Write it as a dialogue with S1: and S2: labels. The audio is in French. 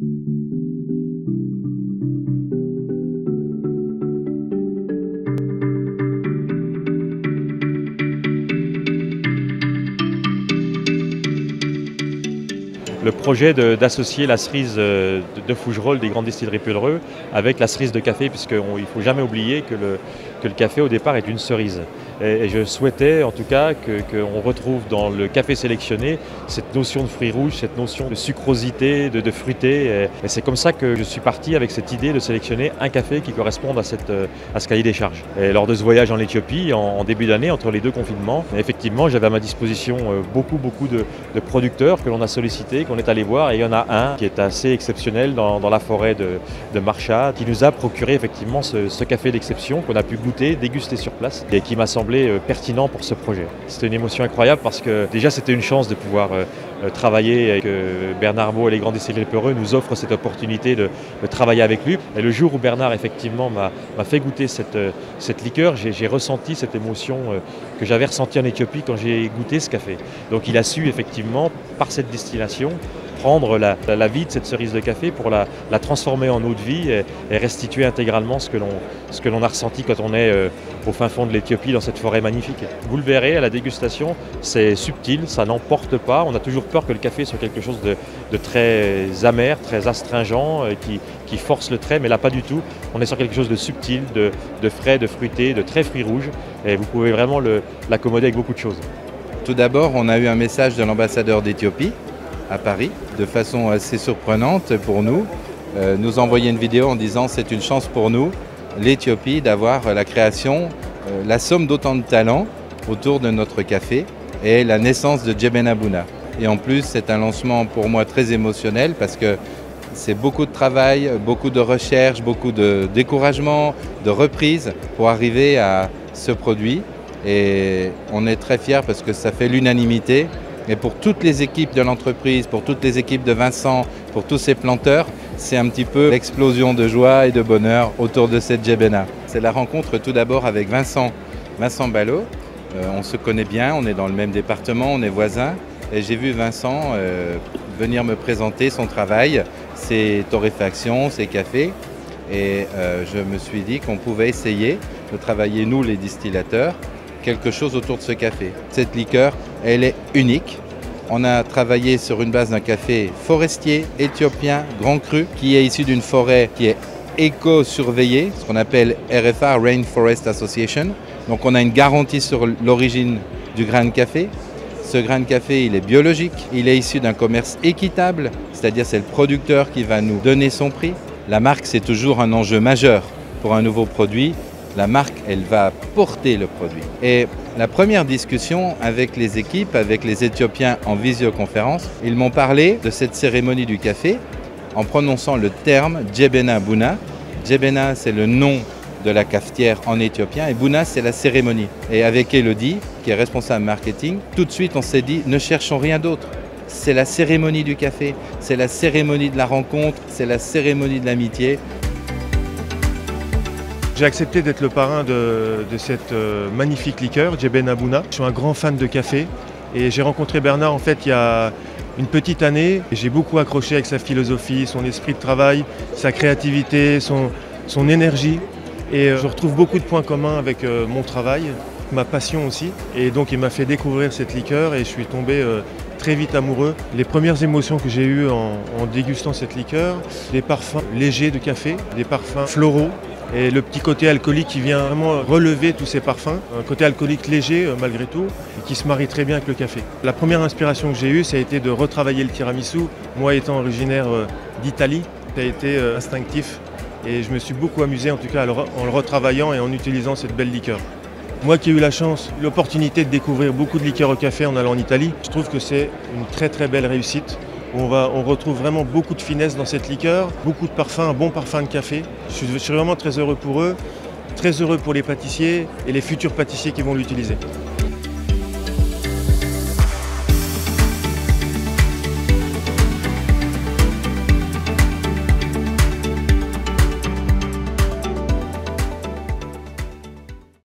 S1: Le projet d'associer la cerise de Fougerolles des grandes distilleries Pellereux avec la cerise de café, puisqu'il ne faut jamais oublier que le café au départ est une cerise. Et je souhaitais en tout cas qu'on retrouve dans le café sélectionné cette notion de fruits rouges, cette notion de sucrosité, de fruité. Et c'est comme ça que je suis parti avec cette idée de sélectionner un café qui corresponde à ce cahier des charges. Et lors de ce voyage en Éthiopie, en début d'année, entre les deux confinements, effectivement j'avais à ma disposition beaucoup de producteurs que l'on a sollicités, qu'on est allé voir, et il y en a un qui est assez exceptionnel dans la forêt de Marcha, qui nous a procuré effectivement ce café d'exception qu'on a pu goûter, déguster sur place, et qui m'a semblé pertinent pour ce projet. C'était une émotion incroyable parce que déjà c'était une chance de pouvoir travailler avec Bernard Beau et les grandes distilleries Pellereux nous offrent cette opportunité de travailler avec lui. Et le jour où Bernard effectivement m'a fait goûter cette liqueur, j'ai ressenti cette émotion que j'avais ressentie en Éthiopie quand j'ai goûté ce café. Donc il a su effectivement, par cette distillation, prendre la vie de cette cerise de café pour la transformer en eau de vie et restituer intégralement ce que l'on a ressenti quand on est au fin fond de l'Éthiopie dans cette forêt magnifique. Vous le verrez à la dégustation, c'est subtil, ça n'emporte pas. On a toujours peur que le café soit quelque chose de très amer, très astringent, qui force le trait, mais là pas du tout. On est sur quelque chose de subtil, de frais, de fruité, de très fruits rouges, et vous pouvez vraiment l'accommoder avec beaucoup de choses.
S2: Tout d'abord, on a eu un message de l'ambassadeur d'Éthiopie à Paris, de façon assez surprenante pour nous, nous envoyer une vidéo en disant c'est une chance pour nous, l'Éthiopie, d'avoir la création, la somme d'autant de talents autour de notre café et la naissance de Djebena Bouna. Et en plus, c'est un lancement pour moi très émotionnel parce que c'est beaucoup de travail, beaucoup de recherche, beaucoup de découragement, de reprise pour arriver à ce produit. Et on est très fiers parce que ça fait l'unanimité. Et pour toutes les équipes de l'entreprise, pour toutes les équipes de Vincent, pour tous ces planteurs, c'est un petit peu l'explosion de joie et de bonheur autour de cette Djebena. C'est la rencontre tout d'abord avec Vincent Ballot. On se connaît bien, on est dans le même département, on est voisins. Et j'ai vu Vincent venir me présenter son travail, ses torréfactions, ses cafés. Et je me suis dit qu'on pouvait essayer de travailler, nous les distillateurs, quelque chose autour de ce café. Cette liqueur, elle est unique. On a travaillé sur une base d'un café forestier, éthiopien, grand cru, qui est issu d'une forêt qui est éco-surveillée, ce qu'on appelle RFA, Rainforest Association. Donc on a une garantie sur l'origine du grain de café. Ce grain de café, il est biologique, il est issu d'un commerce équitable, c'est-à-dire c'est le producteur qui va nous donner son prix. La marque, c'est toujours un enjeu majeur pour un nouveau produit. La marque, elle va porter le produit. Et la première discussion avec les équipes, avec les Éthiopiens en visioconférence, ils m'ont parlé de cette cérémonie du café en prononçant le terme Djebena Bouna. Djebena, c'est le nom de la cafetière en éthiopien et Bouna, c'est la cérémonie. Et avec Elodie, qui est responsable marketing, tout de suite on s'est dit ne cherchons rien d'autre. C'est la cérémonie du café, c'est la cérémonie de la rencontre, c'est la cérémonie de l'amitié.
S3: J'ai accepté d'être le parrain de cette magnifique liqueur, Djebena Bouna. Je suis un grand fan de café et j'ai rencontré Bernard en fait il y a une petite année. J'ai beaucoup accroché avec sa philosophie, son esprit de travail, sa créativité, son énergie. Et je retrouve beaucoup de points communs avec mon travail, ma passion aussi. Et donc il m'a fait découvrir cette liqueur et je suis tombé très vite amoureux. Les premières émotions que j'ai eues en dégustant cette liqueur, des parfums légers de café, des parfums floraux, et le petit côté alcoolique qui vient vraiment relever tous ces parfums. Un côté alcoolique léger malgré tout, et qui se marie très bien avec le café. La première inspiration que j'ai eue, ça a été de retravailler le tiramisu. Moi étant originaire d'Italie, ça a été instinctif. Et je me suis beaucoup amusé en tout cas en le retravaillant et en utilisant cette belle liqueur. Moi qui ai eu la chance, l'opportunité de découvrir beaucoup de liqueurs au café en allant en Italie, je trouve que c'est une très très belle réussite. On retrouve vraiment beaucoup de finesse dans cette liqueur, beaucoup de parfums, un bon parfum de café. Je suis vraiment très heureux pour eux, très heureux pour les pâtissiers et les futurs pâtissiers qui vont l'utiliser.